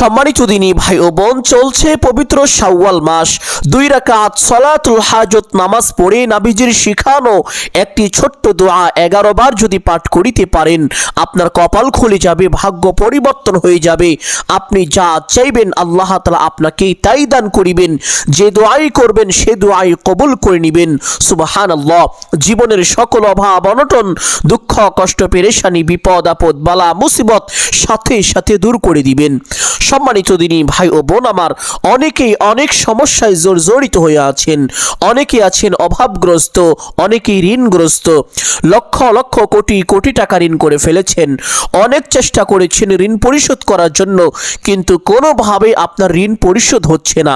সম্মানিত দিনী ভাই ও বোন, চলছে পবিত্র শাওয়াল মাস। 2 রাকাত সালাতুল হাজত নামাজ পড়ে নবীজির শিখানো একটি ছোট্ট দোয়া 11 বার যদি পাঠ করিতে পারেন, আপনার কপাল খুলে যাবে, ভাগ্য পরিবর্তন হয়ে যাবে। আপনি যা চাইবেন আল্লাহ তাআলা আপনাকে তাই দান করিবেন। যে দোয়াই করবেন সে দোয়াই কবুল করে নেবেন। সুবহানাল্লাহ। জীবনের সকল অভাব অনটন, দুঃখ কষ্ট পেরেশানি, বিপদ আপদ বালা মুসিবত সাথে সাথে দূর করে দিবেন। সম্মানিত দিনী ভাই ও বোন আমার, অনেকেই অনেক সমস্যায় জর্জরিত হয়ে আছেন। অনেকে আছেন অভাবগ্রস্ত, অনেকেই ঋণগ্রস্ত। লক্ষ লক্ষ কোটি কোটি টাকা ঋণ করে ফেলেছেন। অনেক চেষ্টা করেছেন ঋণ পরিশোধ করার জন্য, কিন্তু কোনোভাবে আপনার ঋণ পরিশোধ হচ্ছে না।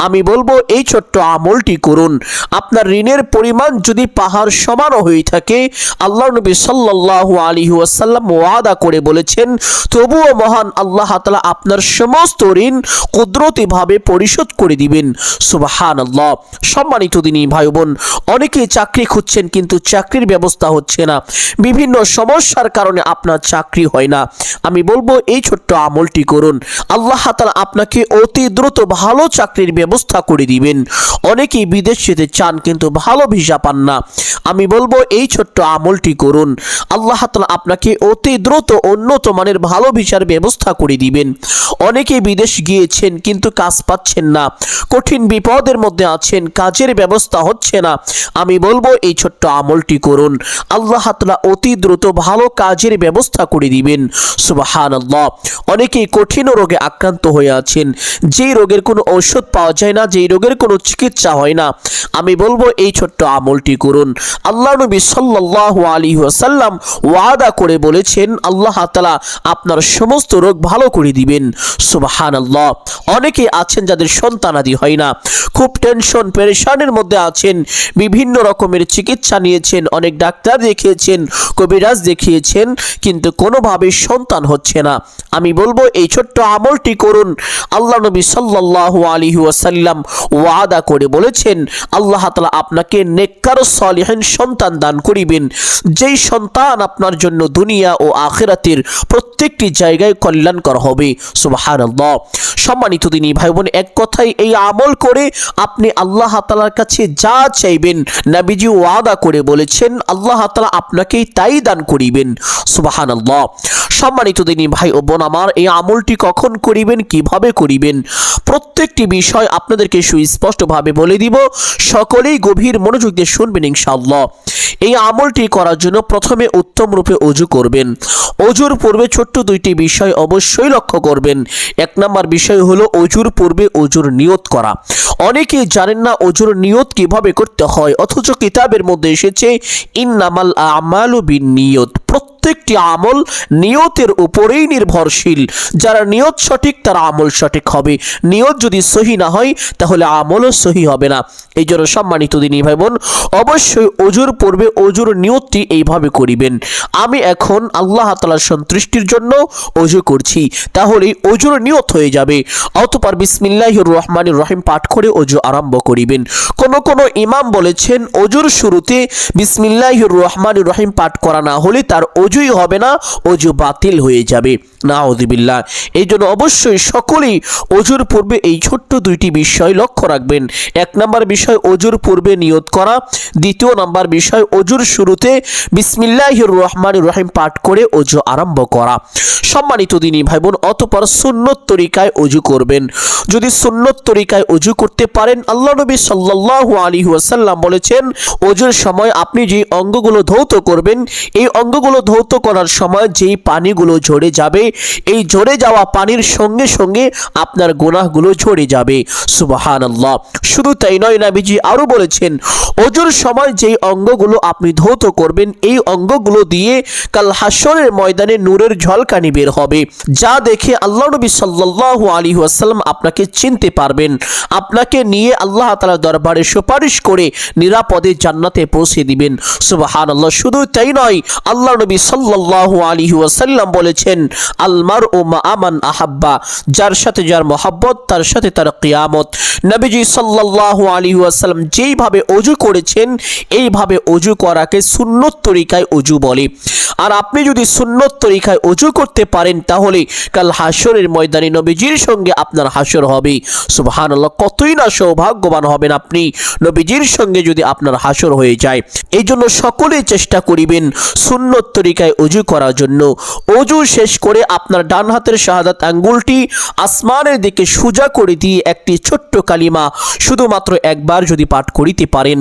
আমি বলবো এই ছোট্ট আমলটি করুন। আপনার ঋণের পরিমাণ যদি পাহাড় সমানও হয়ে থাকে, আল্লাহ নবী সাল্লাল্লাহু আলাইহি ওয়াসাল্লাম ওয়াদা করে বলেছেন, তবুও মহান আল্লাহ তাআলা আপনার সমস্ত ঋণ কুদরতিভাবে পরিশোধ করে দিবেন। সুবহানাল্লাহ। সম্মানিত দিনী ভাই বোন, অনেকেই চাকরি খুঁজছেন কিন্তু চাকরির ব্যবস্থা হচ্ছে না। বিভিন্ন সমস্যার কারণে আপনার চাকরি হয় না। আমি বলবো এই ছোট্ট আমলটি করুন, আল্লাহ তাআলা আপনাকে অতি দ্রুত ভালো চাকরির ব্যবস্থা করে দিবেন। অনেকেই বিদেশ যেতে চান কিন্তু ভালো ভিসা পান না। আমি বলবো এই ছোট্ট আমলটি করুন, আল্লাহ তাআলা আপনাকে অতি দ্রুত উন্নত মানের ভালো ভিসার ব্যবস্থা করে দিবেন। অনেকেই বিদেশ গিয়েছেন কিন্তু কাজ পাচ্ছেন না, কঠিন বিপদের মধ্যে আছেন, কাজের ব্যবস্থা হচ্ছে না। আমি বলবো এই ছোট্ট আমলটি করুন, আল্লাহ তাআলা অতি দ্রুত ভালো কাজের ব্যবস্থা করে দিবেন। সুবহানাল্লাহ। অনেকেই কঠিন রোগে আক্রান্ত হয়ে আছেন, যেই রোগের কোনো ঔষধ পাওয়া যায় না, যেই রোগের কোনো চিকিৎসা হয় না। আমি বলবো এই ছোট্ট আমলটি করুন। আল্লাহ নবী সাল্লাল্লাহু আলাইহি ওয়াসাল্লাম ওয়াদা করে বলেছেন, আল্লাহ তাআলা আপনার সমস্ত রোগ ভালো করে দিবেন। সুবহানাল্লাহ। অনেকে আছেন যাদের সন্তানাদি হয় না, খুব টেনশন পেরেশানের মধ্যে আছেন, বিভিন্ন রকমের চিকিৎসা নিয়েছেন, অনেক ডাক্তার দেখিয়েছেন, কবিরাজ দেখিয়েছেন, কিন্তু কোনোভাবে সন্তান হচ্ছে না। আমি বলবো এই ছোট্ট আমলটি করুন। আল্লাহ নবী সাল্লাল্লাহু আলাইহি ওয়াসাল্লাম ওয়াদা করে বলেছেন, আল্লাহ তাআলা আপনাকে নেককার সালিহিন সন্তান দান করিবেন, যেই সন্তান আপনার জন্য দুনিয়া ও আখিরাতের প্রত্যেকটি জায়গায় কল্যাণকর হবে। সুবহানাল্লাহ। সম্মানিত দিনী ভাই বোন, এক কথায় এই আমল করে আপনি আল্লাহ তাআলার কাছে যা চাইবেন, নবীজি ওয়াদা করে বলেছেন আল্লাহ তাআলা আপনাকে তাই দান করিবেন। সুবহানাল্লাহ। সম্মানিত দিনী ভাই ও বোন আমার, এই আমলটি কখন করিবেন, কিভাবে করিবেন, প্রত্যেকটি বিষয় আপনাদেরকে সুস্পষ্টভাবে বলে দিব। সকলেই গভীর মনোযোগ দিয়ে শুনবেন ইনশাআল্লাহ। এই আমলটি করার জন্য প্রথমে উত্তম রূপে ওযু করবেন। ওযুর পূর্বে ছোট্ট 2টি বিষয় অবশ্যই লক্ষ্য করবেন। 1 নম্বর বিষয় হলো ওযুর পূর্বে ওযুর নিয়ত করা। অনেকেই জানেন না ওযুর নিয়ত কিভাবে করতে হয়, অথচ কিতাবের মধ্যে এসেছে ইন্নামাল আমালু বিন্নিয়ত। প্রত্যেকটি আমল নিয়তের উপরেই নির্ভরশীল। যারা নিয়ত সঠিক তার আমল সঠিক হবে। নিয়ত যদি সহি না হয় তাহলে আমলও সহি হবে না। এই জন্য সম্মানিত দিনী ভাই বোন, অবশ্যই ওযুর পূর্বে ওযুর নিয়তটি এইভাবে করিবেন। আমি এখন আল্লাহ তাআলার সন্তুষ্টির জন্য ওযু করছি, তাহলে ওযুর নিয়ত হয়ে যাবে। অতঃপর বিসমিল্লাহির রহমানির রহিম পাঠ করে ওযু আরম্ভ করিবেন। কোন ইমাম বলেছেন ওযুর শুরুতে বিসমিল্লাহির রহমানির রহিম পাঠ করা না হলে তার ওযুই হবে না, ওযু বাতিল হয়ে যাবে। নাউযুবিল্লাহ। এই জন্য অবশ্যই সকলেই ওযুর পূর্বে এই ছোট্ট 2টি বিষয় লক্ষ্য রাখবেন। 1 নম্বর বিষয় ওযুর পূর্বে নিয়ত করা, 2য় নম্বর বিষয় ওযুর শুরুতে বিসমিল্লাহির রহমানির রহিম পাঠ করে ওযু আরম্ভ করা। সম্মানিত দিনী ভাই বোন, অতঃপর সুন্নত তরিকায় ওযু করবেন। যদি সুন্নত তরিকায় ওযু করতে পারেন, আল্লাহ নবী সাল্লাল্লাহু আলাইহি ওয়াসাল্লাম বলেছেন, ওযুর সময় আপনি যে অঙ্গগুলো ধৌত করবেন, এই অঙ্গগুলো ধৌত করার সময় যেই পানিগুলো ঝরে যাবে, এই ঝরে যাওয়া পানির সঙ্গে সঙ্গে আপনার গুনাহগুলো ঝরে যাবে। সুবহানাল্লাহ। শুধু তাই নয়, নবীজি আরো বলেছেন, ওযুর সময় যেই অঙ্গগুলো আপনি ধৌত করবেন, এই অঙ্গগুলো দিয়ে কাল হাসরের ময়দানে নূরের ঝলকানি বের হবে, যা দেখে আল্লাহ নবী সাল্লাল্লাহু আলাইহি ওয়াসাল্লাম আপনাকে চিনতে পারবেন। আপনাকে নিয়ে আল্লাহ তাআলার দরবারে সুপারিশ করে নিরাপদে জান্নাতে পৌঁছে দিবেন। সুবহানাল্লাহ। শুধু তাই নয়, আল্লাহ নবী সাল্লাল্লাহু আলাইহি ওয়াসাল্লাম বলেছেন, আলমার ও মা আমান আহাব্বা, যার সাথে যার মহব্বত তার সাথে তার কিয়ামত। নবীজি সাল্লাল্লাহু আলাইহি ওয়াসাল্লাম যেইভাবে ওযু করেছেন এইভাবে ওযু করাকে সুন্নত তরিকায় ওযু বলে। আর আপনি যদি সুন্নত তরিকায় ওযু করতে পারেন তাহলে কাল হাসরের ময়দানে নবীজির সঙ্গে আপনার হাসর হবে। সুবহানাল্লাহ, কতই না সৌভাগ্যবান হবেন আপনি নবীজির সঙ্গে যদি আপনার হাসর হয়ে যায়। এই জন্য সকলেই চেষ্টা করিবেন সুন্নত তরিকায় ওযু করার জন্য। ওযু শেষ করে আপনার ডান হাতের শাহাদাত আঙ্গুলটি আসমানের দিকে সোজা করে দিয়ে একটি ছোট্ট কালিমা শুধুমাত্র একবার যদি পাঠ করিতে পারেন,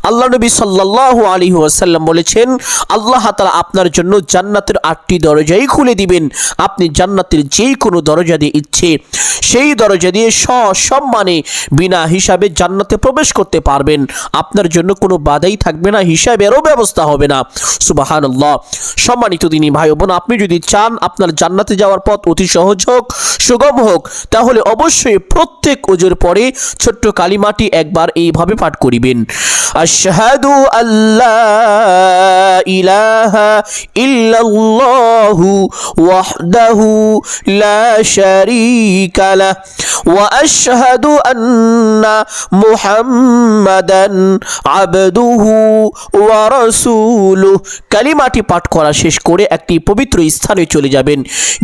আল্লাহ নবী সাল্লাল্লাহু আলাইহি ওয়াসাল্লাম বলেছেন আল্লাহ তাআলা আপনার জন্য জান্নাতের 8টি দরজাই খুলে দিবেন। আপনি জান্নাতের যেই কোনো দরজা দিয়ে ইচ্ছে সেই দরজা দিয়ে সসম্মানে বিনা হিসাবে জান্নাতে প্রবেশ করতে পারবেন। আপনার জন্য কোনো বাধাই থাকবে না, হিসাবেরও ব্যবস্থা হবে না। সুবহানাল্লাহ। সম্মানিত দিনী ভাই বোন, আপনি যদি চান আপনার জান্নাতে যাওয়ার পথ অতি সহজ হোক, সুগম হোক, তাহলে অবশ্যই প্রত্যেক ওযুর পরে ছোট্ট কালিমাটি একবার এইভাবে পাঠ করিবেন। আশহাদু আল্লা ইলাহা ইল্লাল্লাহু ওয়াহদাহু লা শারীকা লাহ ওয়া আশহাদু আন্না মুহাম্মাদান আবদুহু ওয়া রাসূলুহু। কালিমাটি পাঠ করা শেষ করে একটি পবিত্র স্থানে চলে যাবেন।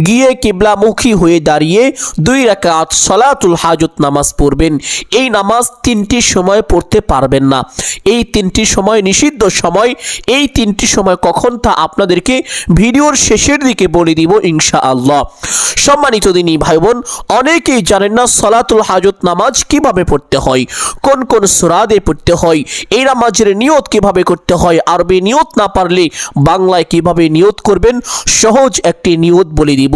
গিয়ে কিবলামুখী হয়ে দাঁড়িয়ে 2 রাকাত সালাতুল হাজত নামাজ পড়বেন। এই নামাজ 3টি সময় পড়তে পারবেন না। এই 3টি সময় নিষিদ্ধ সময়। এই 3টি সময় কখন তা আপনাদেরকে ভিডিওর শেষের দিকে বলে দিব ইনশাআল্লাহ। সম্মানিত দিনী ভাই বোন, অনেকেই জানেন না সালাতুল হাজত নামাজ কিভাবে পড়তে হয়, কোন কোন সূরা দিয়ে পড়তে হয়, এই নামাজের নিয়ত কিভাবে করতে হয়, আরবি নিয়ত না পারলে বাংলায় কিভাবে নিয়ত করবেন সহজ একটি নিয়ত বলে দিব।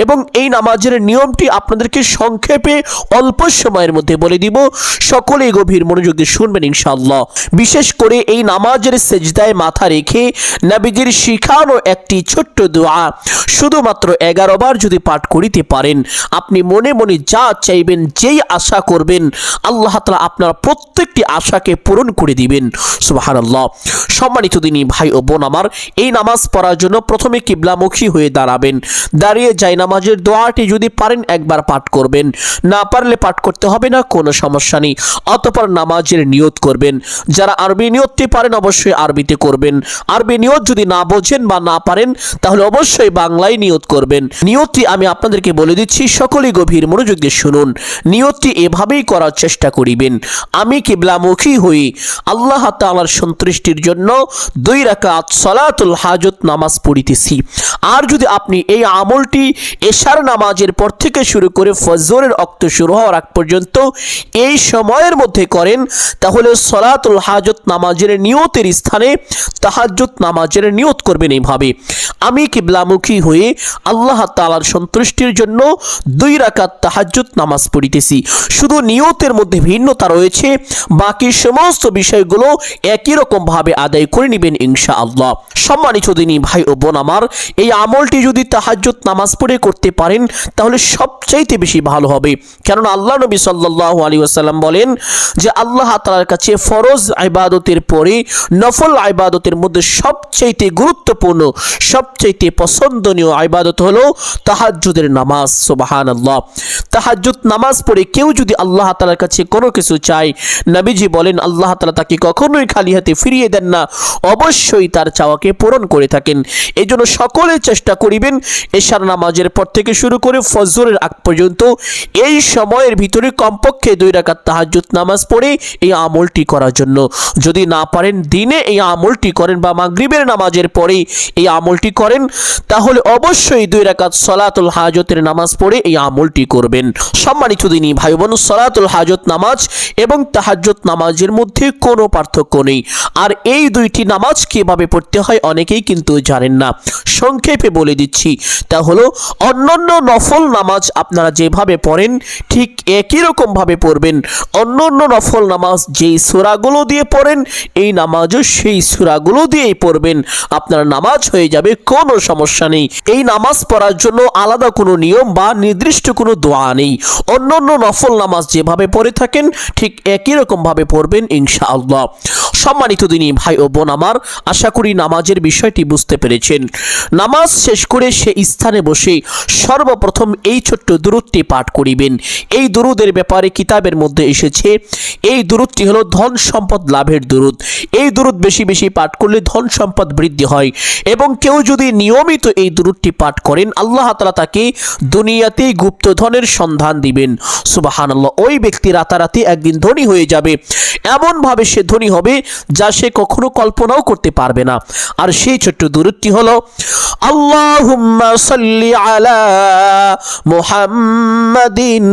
এবং এই নামাজের নিয়মটি আপনাদেরকে সংক্ষেপে অল্প সময়ের মধ্যে বলে দিব। সকলেই গভীর মনোযোগ দিয়ে শুনবেন ইনশাআল্লাহ। বিশেষ করে এই নামাজের সেজদায় মাথা রেখে নবীজির শিখানো একটি ছোট্ট দোয়া শুধুমাত্র 11 বার যদি পাঠ করিতে পারেন, আপনি মনে মনে যা চাইবেন, যেই আশা করবেন, আল্লাহ তাআলা আপনার প্রত্যেকটি আশাকে পূরণ করে দিবেন। সুবহানাল্লাহ। সম্মানিত দিনী ভাই ও বোন আমার, এই নামাজ পড়ার জন্য প্রথমে কিবলামুখী হয়ে দাঁড়াবেন। দাঁড়িয়ে যাই নামাজের দোয়াটি যদি পারেন একবার পাঠ করবেন, না পারলে পাঠ করতে হবে না, কোনো সমস্যা নেই। অতঃপর নামাজের নিয়ত করবেন। যারা আরবি নিয়তটি পারেন অবশ্যই আরবিতে করবেন। আরবি নিয়ত যদি না বোঝেন বা না পারেন তাহলে অবশ্যই বাংলায় নিয়ত করবেন। নিয়তটি আমি আপনাদেরকে বলে দিচ্ছি, সকলেই গভীর মনোযোগ দিয়ে শুনুন। নিয়তটি এভাবেই করার চেষ্টা করিবেন, আমি কিবলামুখী হই আল্লাহ তাআলার সন্তুষ্টির জন্য 2 রাকাত সালাতুল হাজত নামাজ পড়িতেছি। আর যদি আপনি এই আমলটি এশার নামাজের পর থেকে শুরু করে ফজরের ওয়াক্ত শুরু হওয়ার আগ পর্যন্ত এই সময়ের মধ্যে করেন তাহলে সালাতুল হাজত নামাজের নিয়তের স্থানে তাহাজ্জুদ নামাজের নিয়ত করবেন এইভাবে, আমি কিবলামুখী হয়ে আল্লাহ তাআলার সন্তুষ্টির জন্য 2 রাকাত তাহাজ্জুদ নামাজ পড়িতেছি। শুধু নিয়তের মধ্যে ভিন্নতা রয়েছে, বাকি সমস্ত বিষয়গুলো একই রকম ভাবে আদায় করে নেবেন ইনশাআল্লাহ। সম্মানিত দিনী ভাই ও বোন আমার, এই আমলটি যদি তাহাজ্জুদ নামাজ পড়ে করতে পারেন তাহলে সবচাইতে বেশি ভালো হবে। কারণ আল্লাহ নবী সাল্লাল্লাহু আলাইহি ওয়াসাল্লাম বলেন যে আল্লাহ তাআলার কাছে ফরজ ইবাদতের পরে নফল ইবাদতের মধ্যে সবচাইতে গুরুত্বপূর্ণ, সবচাইতে পছন্দনীয় ইবাদত হলো তাহাজ্জুদের নামাজ। সুবহানাল্লাহ। তাহাজ্জুদ নামাজ পড়ে কেউ যদি আল্লাহ তাআলার কাছে কোনো কিছু চায়, নবীজি বলেন আল্লাহ তাআলা তাকে কখনোই খালি হাতে ফিরিয়ে দেন না, অবশ্যই তার চাওয়াকে পূরণ করে থাকেন। এই জন্য সকলে চেষ্টা করিবেন এশার নামাজের পর থেকে শুরু করে ফজরের আগ পর্যন্ত এই সময়ের ভিতরে কমপক্ষে 2 রাকাত তাহাজ্জুদ নামাজ পড়ে এই আমলটি করার জন্য। যদি না পারেন দিনে এই আমলটি করেন বা মাগরিবের নামাজের পরে এই আমলটি করেন তাহলে অবশ্যই 2 রাকাত সালাতুল হাজতের নামাজ পড়ে এই আমলটি করবেন। সম্মানিত দিনী ভাই বোন, সালাতুল হাজত নামাজ এবং তাহাজ্জুদ নামাজের মধ্যে কোনো পার্থক্য নেই। আর এই 2টি নামাজ কিভাবে পড়তে হয় অনেকেই কিন্তু জানেন না। সংক্ষেপে বলে দিচ্ছি, তা হলো অন্যান্য নফল নামাজ আপনারা যেভাবে পড়েন ঠিক একই রকম ভাবে পড়বেন। অন্যান্য নফল নামাজ যেই সূরাগুলো দিয়ে পড়েন এই নামাজও সেই সূরাগুলো দিয়েই পড়বেন, আপনার নামাজ হয়ে যাবে, কোনো সমস্যা নেই। এই নামাজ পড়ার জন্য আলাদা কোনো নিয়ম বা নির্দিষ্ট কোনো দোয়া নেই। অন্যান্য নফল নামাজ যেভাবে পড়ে থাকেন ঠিক একই রকম ভাবে পড়বেন ইনশাআল্লাহ। সম্মানিত দিনী ভাই ও বোন আমার, আশা করি নামাজের বিষয়টি বুঝতে পেরেছেন। নামাজ শেষ করে সে স্থানে বসে সর্বপ্রথম এই ছোট্ট দুরূদটি পাঠ করিবেন। এই দুরূদের ব্যাপারে কিতাবের মধ্যে এসেছে, এই দুরূদটি হলো ধন সম্পদ লাভের দুরূদ। এই দুরূদ বেশি বেশি পাঠ করলে ধন সম্পদ বৃদ্ধি হয়, এবং কেউ যদি নিয়মিত এই দুরূদটি পাঠ করেন আল্লাহ তাআলা তাকে দুনিয়াতেই গুপ্তধনের সন্ধান দিবেন। সুবহানাল্লাহ। ওই ব্যক্তি রাতারাতি একদিন ধনী হয়ে যাবে, এমনভাবে সে ধনী হবে যা সে কখনো কল্পনাও করতে পারবে না। আর সেই ছোট্ট দুরূদটি হলো আল্লাহুম্মা সাল্লি আলা মুহাম্মাদিন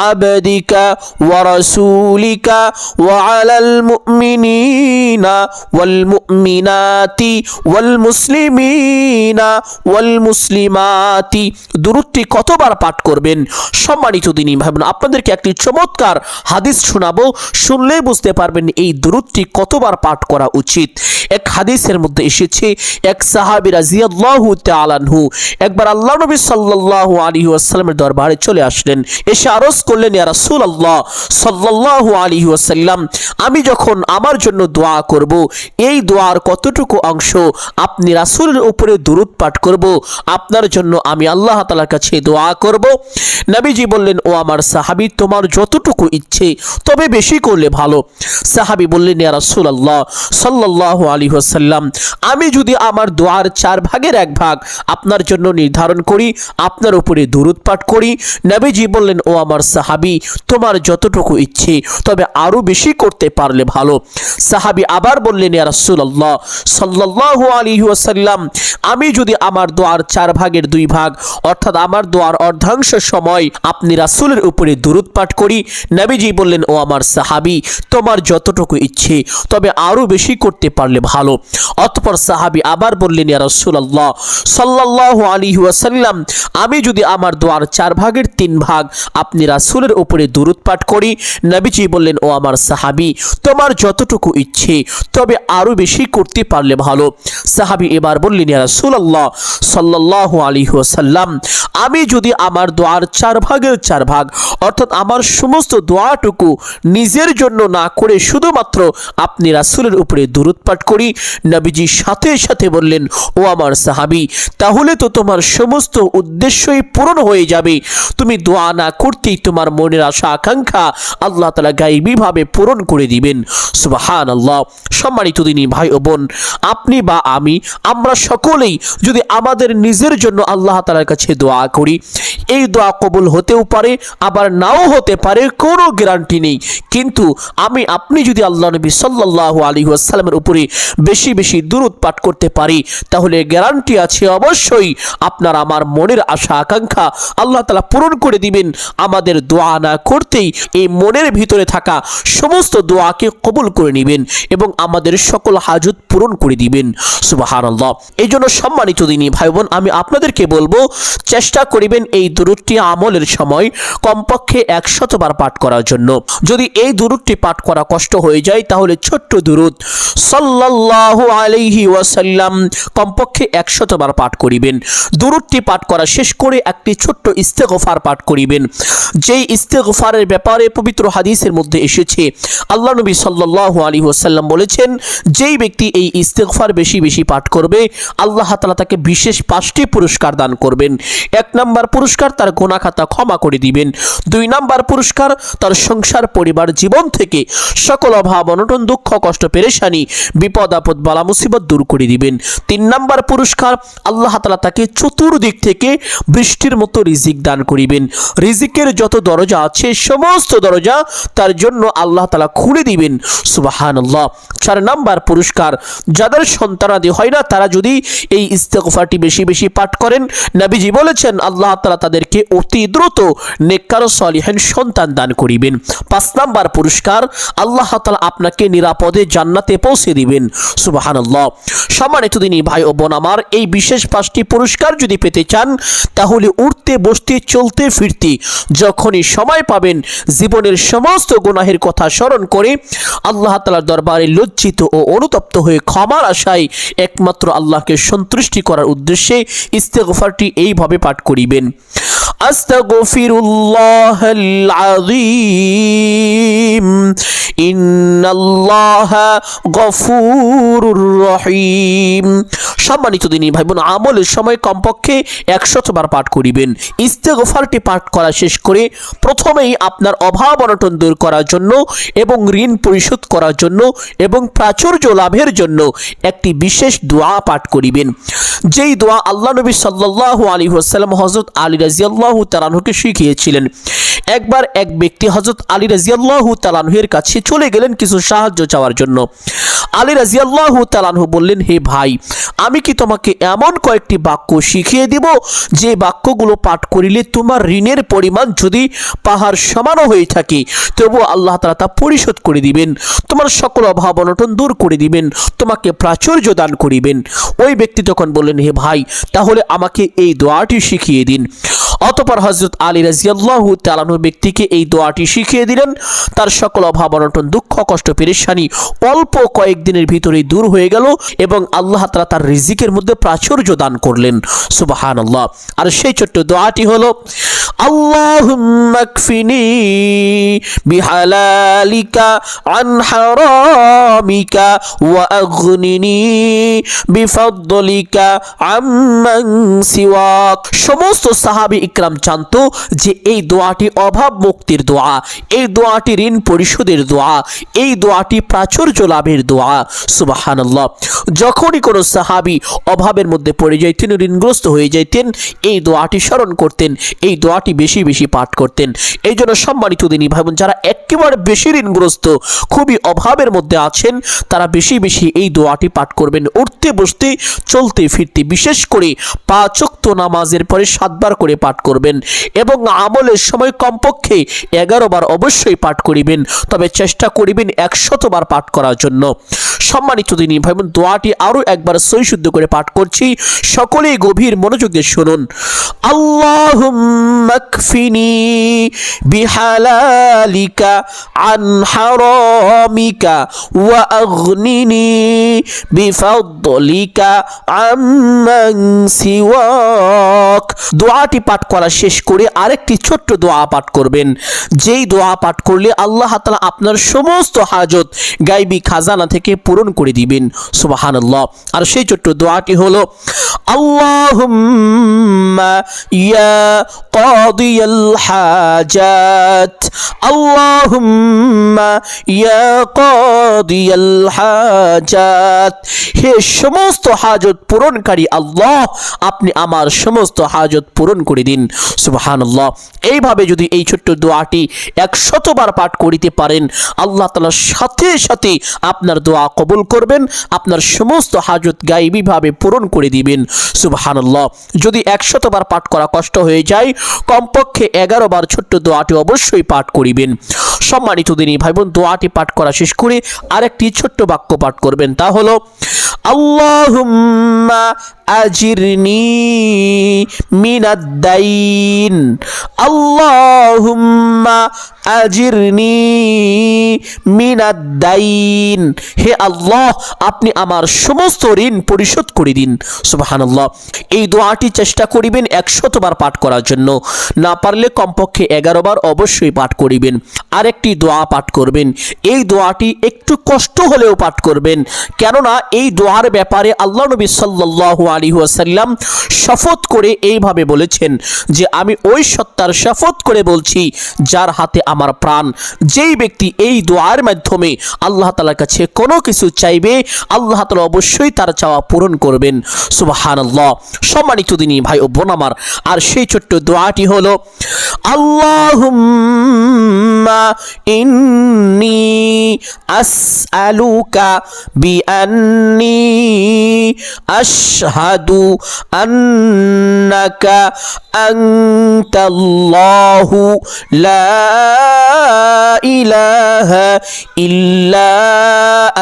আবদিকা ওয়া রাসূলিকা ওয়া আলাল মুমিনিনা ওয়াল মুমিনাতি ওয়াল মুসলিমিনা ওয়াল মুসলিমাতি। দুরূদটি কতবার পাঠ করবেন? সম্মানিত দিনী ভাই বোন, আপনাদেরকে একটি চমৎকার হাদিস শোনাবো, শুনলেই বুঝতে পারবেন এই দুরূদটি কতবার পাঠ করা উচিত। এক হাদিসের মধ্যে এসেছে, এক সাহাবী রাদিয়াল্লাহু তাআলা আনহু একবার আল্লাহ নবী সাল্লাল্লাহু আলাইহি ওয়াসাল্লামের দরবারে চলে আসলেন। এসে আরজ করলেন, ইয়া রাসূলুল্লাহ সাল্লাল্লাহু আলাইহি ওয়াসাল্লাম, আমি যখন আমার জন্য দোয়া করব, এই দোয়ার কতটুকু অংশ আপনি রাসূলের উপরে দুরূদ পাঠ করব, আপনার জন্য আমি আল্লাহ তাআলার কাছে দোয়া করব? নবীজি বললেন, ও আমার সাহাবী, তোমার যতটুকু ইচ্ছে, তবে বেশি করলে ভালো। সাহাবী বললেন, ইয়া রাসূলুল্লাহ সাল্লাল্লাহু আলাইহি ওয়াসাল্লাম, আমি যদি আমার দোয়ার 4 ভাগের 1 ভাগ আপনার জন্য নির্ধারণ করি, আপনার উপরে দুরূদ পাঠ করি? নবীজি বললেন, ও আমার সাহাবী, তোমার যতটুকু ইচ্ছে, তবে আরো বেশি করতে পারলে ভালো। সাহাবী আবার বললেন, ইয়া রাসূলুল্লাহ সাল্লাল্লাহু আলাইহি ওয়াসাল্লাম, আমি যদি আমার দোয়ার 4 ভাগের 2 ভাগ, অর্থাৎ আমার দোয়ার অর্ধাংশ সময় আপনি রাসূলের উপরে দুরূদ পাঠ করি? নবীজি বললেন, ও আমার সাহাবী, তোমার যতটুকু ইচ্ছে, তবে আরো বেশি করতে পারলে ভালো। অতঃপর সাহাবী আবার বললেন, ইয়া রাসূলুল্লাহ সাল্লাল্লাহু আলাইহি ওয়াসাল্লাম, আমি যদি আমার দোয়ার 4 ভাগের 3 ভাগ আপনি রাসূলের উপরে দুরূদ পাঠ করি? নবীজি বললেন, ও আমার সাহাবী, তোমার যতটুকু ইচ্ছে, তবে আরো বেশি করতে পারলে ভালো। সাহাবী এবার বললেন, ইয়া রাসূলুল্লাহ সাল্লাল্লাহু আলাইহি ওয়াসাল্লাম, আমি যদি আমার দোয়ার 4 ভাগের 4 ভাগ, অর্থাৎ আমার সমস্ত দোয়াটুকু নিজের জন্য না করে শুধুমাত্র আপনি রাসূলের উপরে দুরূদ পাঠ করি? নবীজি সাথে সাথে বললেন, ও আমার সাহাবী, তাহলে তো তোমার সমস্ত উদ্দেশ্যই পূরণ হয়ে যাবে। তুমি দোয়া না করতেই তোমার মনের আশা আকাঙ্ক্ষা আল্লাহ তাআলা গায়বীভাবে পূরণ করে দিবেন। সুবহানাল্লাহ। সম্মানিত দিনী ভাই ও বোন, আপনি বা আমরা সকলেই যদি আমাদের নিজের জন্য আল্লাহ তাআলার কাছে দোয়া করি, এই দোয়া কবুল হতেও পারে, আবার নাও হতে পারে, কোনো গ্যারান্টি নেই। কিন্তু আপনি যদি আল্লাহ নবী সাল্লাল্লাহু আলাইহি ওয়াসাল্লামের উপরে বেশি বেশি দুরূদ পাঠ করতে পারি, তাহলে গ্যারান্টি আছে অবশ্যই আপনার আমার মনের আশা আকাঙ্ক্ষা আল্লাহ তাআলা পূরণ করে দিবেন। আমাদের দোয়া না করতেই এই মনের ভিতরে থাকা সমস্ত দোয়াকে কবুল করে নেবেন এবং আমাদের সকল হাজত পূরণ করে দিবেন। সুবহানাল্লাহ। এই জন্য সম্মানিত দিনী ভাই বোন, আমি আপনাদেরকে বলবো, চেষ্টা করিবেন এই দুরূদটি আমলের সময় কমপক্ষে 100 বার পাঠ করার জন্য। যদি এই দুরূদটি পাঠ করা কষ্ট হয়ে যায়, তাহলে ছোট্ট দুরূদ সাল্লাল্লাহু আলাইহি ওয়াসাল্লাম কমপক্ষে 100 বার পাঠ করিবেন। দুরূদটি পাঠ করা শেষ করে একটি ছোট্ট ইস্তেগফার পাঠ করিবেন, যেই ইস্তেগফারের ব্যাপারে পবিত্র হাদিসের মধ্যে এসেছে। আল্লাহ নবী সাল্লাল্লাহু আলাইহি ওয়াসাল্লাম বলেছেন, যেই ব্যক্তি এই ইস্তেগফার বেশি বেশি পাঠ করবে, আল্লাহ তাআলা তাকে বিশেষ 5টি পুরস্কার দান করবেন। 1 নাম্বার পুরস্কার, তার গুনাহ খাতা ক্ষমা করে দিবেন। 2 নাম্বার পুরস্কার, তার সংসার পরিবার জীবন থেকে সকল অভাব অনটন দুঃখ কষ্ট পেরেশানি বিপদ আপদ বালা মুসিবত দূর করে দিবেন। 3 নাম্বার পুরস্কার, আল্লাহ তাআলা তাকে চতুর্দিক থেকে বৃষ্টির মতো রিজিক দান করিবেন। রিজিকের যত দরজা আছে সমস্ত দরজা তার জন্য আল্লাহ তাআলা খুলে দিবেন। সুবহানাল্লাহ। 4 নাম্বার পুরস্কার, যাদের সন্তানাদি হয় না, তারা যদি এই ইস্তেগফারটি বেশি বেশি পাঠ করেন, নবীজি বলেছেন আল্লাহ তাআলা তাদেরকে অতি দ্রুত নেককার সালিহিন সন্তান দান করিবেন। 5 নাম্বার পুরস্কার, আল্লাহ তাআলা আপনাকে নিরাপদে জান্নাতে পৌঁছে দিবেন। সুবহানাল্লাহ। সম্মানিত দিনী ভাই ও বোন আমার, এই বিশেষ 5টি পুরস্কার যদি পেতে চান, তাহলে উঠতে বসতে চলতে ফিরতে যখনই সময় পাবেন, জীবনের সমস্ত গুনাহের কথা স্মরণ করে আল্লাহ তাআলার দরবারে লজ্জিত ও অনুতপ্ত হয়ে ক্ষমার আশায় একমাত্র আল্লাহকে সন্তুষ্টি করার উদ্দেশ্যে ইস্তেগফারটি এইভাবে পাঠ করিবেন। আস্তাগফিরুল্লাহাল আযীম ইন্নাল্লাহা গফুরুর রহিম। সম্মানিত দিনী ভাই বোন, আমলের সময় কমপক্ষে 100 বার পাঠ করিবেন। ইস্তেগফারটি পাঠ করা শেষ করে প্রথমেই আপনার অভাব অনটন দূর করার জন্য এবং ঋণ পরিশোধ করার জন্য এবং প্রাচুর্য লাভের জন্য একটি বিশেষ দোয়া পাঠ করিবেন, যেই দোয়া আল্লাহ নবী সাল্লাল্লাহু আলাইহি ওয়াসাল্লাম হযরত আলী রাদিয়াল্লাহু তাআলা আনহুকে শিখিয়েছিলেন। একবার এক ব্যক্তি হযরত আলী রাদিয়াল্লাহু তাআলা আনহুর কাছে চলে গেলেন কিছু সাহায্য চাওয়ার জন্য। আলী রাদিয়াল্লাহু তাআলা আনহু বললেন, হে ভাই, আমি কি তোমাকে এমন কয়েকটি বাক্য শিখিয়ে দিব যে বাক্যগুলো পাঠ করিলে তোমার ঋণের পরিমাণ যদি পাহাড় সমানও হয়ে থাকে তবু আল্লাহ তাআলা তা পরিশোধ করে দিবেন, তোমার সকল অভাব অনটন দূর করে দিবেন, তোমাকে প্রাচুর্য দান করিবেন। ওই ব্যক্তি তখন বললেন, হে ভাই, তাহলে আমাকে এই দোয়াটি শিখিয়ে দিন। অতঃপর হযরত আলী রাদিয়াল্লাহু তাআলা আনহু ব্যক্তিকে এই দোয়াটি শিখিয়ে দিলেন। তার সকল অভাব অনটন দুঃখ কষ্ট পেরেশানি অল্প কয়েকদিনের ভিতরেই দূর হয়ে গেল এবং আল্লাহ তাআলা তার রিজিকের মধ্যে প্রাচুর্য দান করলেন। সুবহানাল্লাহ। আর সেই ছোট্ট দোয়াটি হলো, আল্লাহুম্মা কফিনি বিহালালিকা আন হারামিকা ওয়া আগনিনি বিফাদলিকা আম্মান সিওয়াক। সমস্ত সাহাবী ইকরাম জানতো যে এই দোয়াটি অভাব মুক্তির দোয়া, এই দোয়াটি ঋণ পরিশোধের দোয়া, এই দোয়াটি প্রাচুর্য লাভের দোয়া। সুবহানাল্লাহ। যখনই কোনো সাহাবী অভাবের মধ্যে পড়ে যাইতেন, ঋণগ্রস্ত হয়ে যাইতেন, এই দোয়াটি স্মরণ করতেন, এই দোয়াটি বেশি বেশি পাঠ করতেন। এই জন্য সম্মানিত দিনী ভাই বোন, যারা একেবারে বেশি ঋণগ্রস্ত, খুবই অভাবের মধ্যে আছেন, তারা বেশি বেশি এই দোয়াটি পাঠ করবেন। উঠতে বসতে চলতে ফিরতে, বিশেষ করে 5 ওয়াক্ত নামাজের পরে 7 বার করে পাঠ করবেন এবং আমলের সময় কমপক্ষে 11 বার অবশ্যই পাঠ করিবেন, তবে চেষ্টা করিবেন 100 বার পাঠ করার জন্য। সম্মানিত দিনী ভাই বোন, দোয়াটি আরো একবার সহি শুদ্ধ করে পাঠ করছি, সকলেই গভীর মনোযোগ দিয়ে শুনুন। আল্লাহুম্মা কফিনি বিহালালিকা আন হারামিকা ওয়া আগনিনি বিফাদলিকা আম্মান সিওয়াক। দোয়াটি পাঠ করা শেষ করে আরেকটি ছোট্ট দোয়া পাঠ করবেন, যেই দোয়া পাঠ করলে আল্লাহ তাআলা আপনার সমস্ত হাজত গায়বী খাজানা থেকে পূরণ করে দিবেন। সুবহানাল্লাহ। আর সেই ছোট্ট দোয়াটি হলো, আল্লাহুম্মা ইয়া কাদিয়াল হাজাত, আল্লাহুম্মা ইয়া কাদিয়াল হাজাত। হে সমস্ত হাজত পূরণকারী আল্লাহ, আপনি আমার সমস্ত হাজত পূরণ করে দিন। সুবহানাল্লাহ। এইভাবে যদি এই ছোট্ট দোয়াটি 100 বার পাঠ করিতে পারেন, আল্লাহ তাআলা সাথে সাথে আপনার দোয়া কবুল করবেন, আপনার সমস্ত হাজত গায়বীভাবে পূরণ করে দিবেন। সুবহানাল্লাহ। যদি 100 বার পাঠ করা কষ্ট হয়ে যায়, কমপক্ষে 11 বার ছোট্ট দোয়াটি অবশ্যই পাঠ করিবেন। সম্মানিত দিনী ভাই বোন, দোয়াটি পাঠ করা শেষ করে আরেকটি ছোট্ট বাক্য পাঠ করবেন, তা হলো, আল্লাহুম্মা আজিরনি মিনাদ দাইন, আল্লাহুম্মা আজিরনি মিনাদ দাইন। হে আল্লাহ, আপনি আমার সমস্ত ঋণ পরিশোধ করে দিন। সুবহানাল্লাহ। এই দোয়াটি চেষ্টা করিবেন 100 বার পাঠ করার জন্য, না পারলে কমপক্ষে 11 বার অবশ্যই পাঠ করিবেন। আরেকটি দোয়া পাঠ করবেন, এই দোয়াটি একটু কষ্ট হলেও পাঠ করবেন, কেননা এই দোয়ার ব্যাপারে আল্লাহ নবী সাল্লাল্লাহু আলাইহি ওয়াসাল্লাম শপথ করে এইভাবে বলেছেন যে, আমি ওই সত্তার শপথ করে বলছি যার হাতে আমার প্রাণ, যেই ব্যক্তি এই দোয়ার মাধ্যমে আল্লাহ তাআলার কাছে কোনো কিছু চাইবে, আল্লাহ তাআলা অবশ্যই তার চাওয়া পূরণ করবেন। সুবহানাল্লাহ। সম্মানিত দিনী ভাই ও বোন আমার, আর সেই ছোট্ট দোয়াটি হলো, আল্লাহুম্মা ইন্নী আসআলুকা বিআন্নী আশহাদু আন্নাকা আনতাল্লাহু লা ইলাহা ইল্লা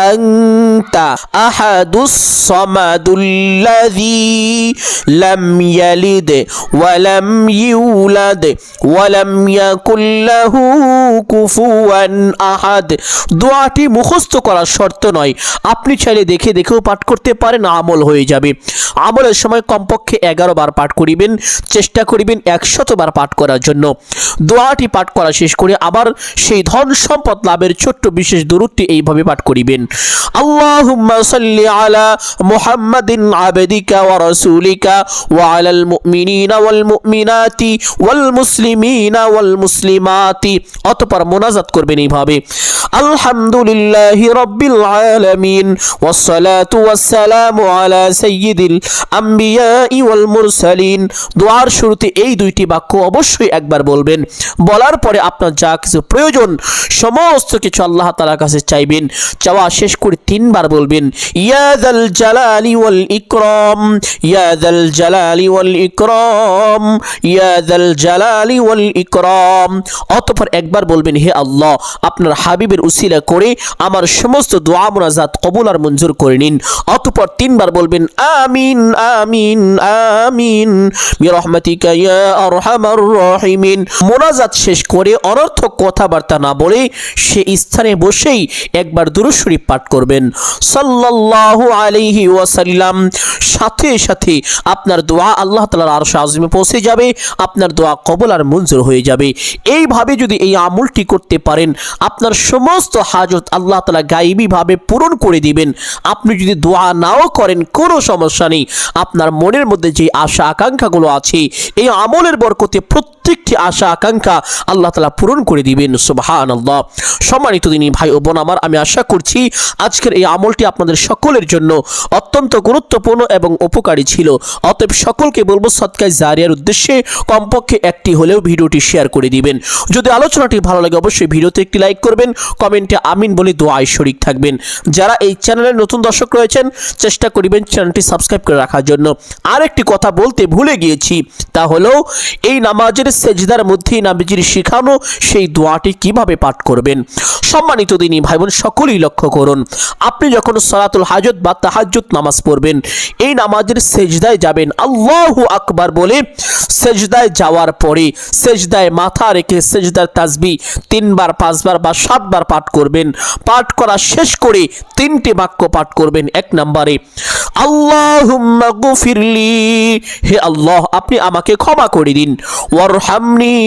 আনতা আহাদুস সামাদুল্লাযী লাম ইয়ালিদ ওয়া লাম ইউলাদ ওয়া লাম ইয়াকুল লাহু কুফুয়ান আহাদ। দোয়াটি মুখস্থ করার শর্ত নয়, আপনি চাইলে দেখে দেখেও পাঠ করতে পারেন, আমল হয়ে যাবে। আমলের সময় কমপক্ষে 11 বার পাঠ করিবেন, চেষ্টা করিবেন 100 বার পাঠ করার জন্য। দোয়াটি পাঠ করা শেষ করে আবার সেই ধন সম্পদ লাভের ছোট্ট বিশেষ দুরূদটি এইভাবে পাঠ করিবেন। আল্লাহুম্মা সাল্লি আলা মুহাম্মাদিন আবদিকা ওয়া রাসূলিকা ওয়া আলাল মুমিনিনা ওয়াল মুমিনাতি ওয়াল মুসলিমিনা ওয়াল মুসলিমাতি। অতঃপর মোনাজাত করবেন এইভাবে, আলহামদুলিল্লাহি রাব্বিল আলামিন ওয়াস সালাতু ওয়াস সালামু আলা সাইয়্যিদিল আম্বিয়াই ওয়াল মুরসালিন। দোয়ার শুরুতে এই দুইটি বাক্য অবশ্যই একবার বলবেন। বলার পরে আপনার যা কিছু প্রয়োজন সমস্ত কিছু আল্লাহ তাআলার কাছে চাইবেন। চাওয়া শেষ করে 3 বার বলবেন, ইয়া যাল জালালি ওয়াল ইকরাম, ইয়া যাল জালালি ওয়াল ইকরাম, ইয়া যাল জালালি ওয়াল ইকরাম। অতঃপর একবার বলবেন, হে আল্লাহ, আপনার হাবিবের উসিলা করে আমার সমস্ত দোয়া মুনাজাত কবুল আর মঞ্জুর করে নিন। অতঃপর 3 বার বলবেন, আমিন আমিন আমিন বিরহমাতিকা ইয়া আরহামার রাহিমিন। মোনাজাত শেষ করে অনর্থক কথাবার্তা না বলে সে স্থানে বসেই একবার দুরূদ শরীফ পাঠ করবেন সাল্লাল্লাহু আলাইহি ওয়াসাল্লাম। সাথে সাথে আপনার দোয়া আল্লাহ তাআলার আরশ আযমে পৌঁছে যাবে, আপনার দোয়া কবুল আর মঞ্জুর হয়ে যাবে। এইভাবে যদি এই আমলটি করতে পারেন, আপনার সমস্ত হাজত আল্লাহ তাআলা গায়বীভাবে পূরণ করে দিবেন। আপনি যদি দোয়া নাও করেন কোনো সমস্যা নেই, আপনার মনের মধ্যে যে আশা আকাঙ্ক্ষাগুলো আছে এই আমলের বরকতে প্রত্যেকটি আশা আকাঙ্ক্ষা আল্লাহ তাআলা পূরণ করে দিবেন। সুবহানাল্লাহ। সম্মানিত দিনী ভাই ও বোন আমার, আমি আশা করছি আজকের এই আমলটি আপনাদের সকলের জন্য অত্যন্ত গুরুত্বপূর্ণ এবং উপকারী ছিল। অতএব সকলকে বলবো সদকায়ে জারিয়ার উদ্দেশ্যে কমপক্ষে একটি হলেও ভিডিওটি শেয়ার করে দিবেন। যদি আলোচনাটি ভালো লাগে অবশ্যই ভিডিওতে একটি লাইক করবেন, কমেন্টে আমিন বলে দোয়ায় শরীক থাকবেন। যারা এই চ্যানেলের নতুন দর্শক রয়েছেন চেষ্টা করিবেন চ্যানেলটি সাবস্ক্রাইব করে রাখার জন্য। আরেকটি কথা বলতে ভুলে গিয়েছি, তা হলো এই নামাজের সেজদার মধ্যেই নবীজির শেখানো সেই দোয়াটি কিভাবে পাঠ করবেন। সম্মানিত দিনী ভাই বোন সকলেই লক্ষ্য করুন, আপনি যখন সালাতুল হাজত বা তাহাজ্জুদ নামাজ পড়বেন এই নামাজের সেজদায় যাবেন, আল্লাহু আকবার বলে সেজদায় যাওয়ার পরে সেজদায় মাথা রেখে সেজদার তাসবিহ 3 বার 5 বার বা 7 বার পাঠ করবেন। পাঠ করা শেষ করে 3টি বাক্য পাঠ করবেন। 1 নম্বরে, আল্লাহুম্মা গফিরলি, হে আল্লাহ আপনি আমাকে ক্ষমা করে দিন, ওয়ারহামনি,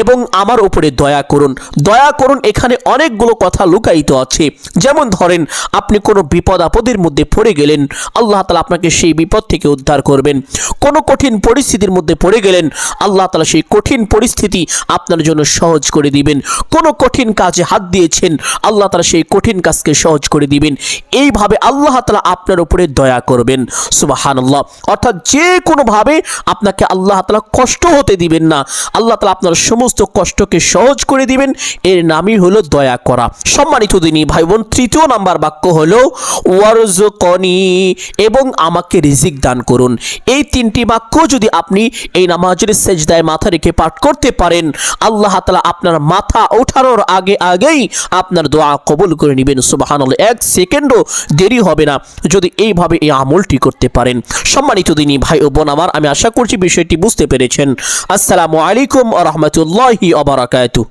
এবং আমার উপরে দয়া করুন। দয়া করুন এখানে অনেকগুলো কথা লুকায়িত আছে। যেমন ধরেন আপনি কোনো বিপদ আপদের মধ্যে পড়ে গেলেন, আল্লাহ তাআলা আপনাকে সেই বিপদ থেকে উদ্ধার করবেন। কোনো কঠিন পরিস্থিতির মধ্যে পড়ে গেলেন, আল্লাহ তাআলা সেই কঠিন পরিস্থিতি আপনার জন্য সহজ করে দিবেন। কোনো কঠিন কাজে হাত দিয়েছেন, আল্লাহ তাআলা সেই কঠিন কাজকে সহজ করে দিবেন। এইভাবে আল্লাহ তাআলা আপনার উপরে দয়া করবেন। সুবহানাল্লাহ। অর্থাৎ যে কোনোভাবে আপনাকে আল্লাহ তাআলা কষ্ট হতে দিবেন না, আল্লাহ তাআলা আপনার সমস্ত কষ্টকে সহজ করে দিবেন। এর নামই হলো দয়া করা। সম্মানিত দিনী ভাই বোন, 3য় নাম্বার বাক্য হলো ওয়ারযুকনি, এবং আমাকে রিজিক দান করুন। এই 3টি বাক্য যদি আপনি এই নামাজের সেজদায় মাথা রেখে পাঠ করতে পারেন, আল্লাহ তাআলা আপনার মাথা ওঠানোর আগেই আপনার দোয়া কবুল করে নেবেন। সুবহানাল্লাহ। 1 সেকেন্ডও দেরি হবে না যদি এইভাবে এই আমলটি করতে পারেন। সম্মানিত দিনী ভাই ও বোন আমার, আমি আশা করছি বিষয়টি বুঝতে পেরেছেন। আসসালামু আলাইকুম ওয়া রাহমাতুল্লাহি ওয়া বারাকাতুহু।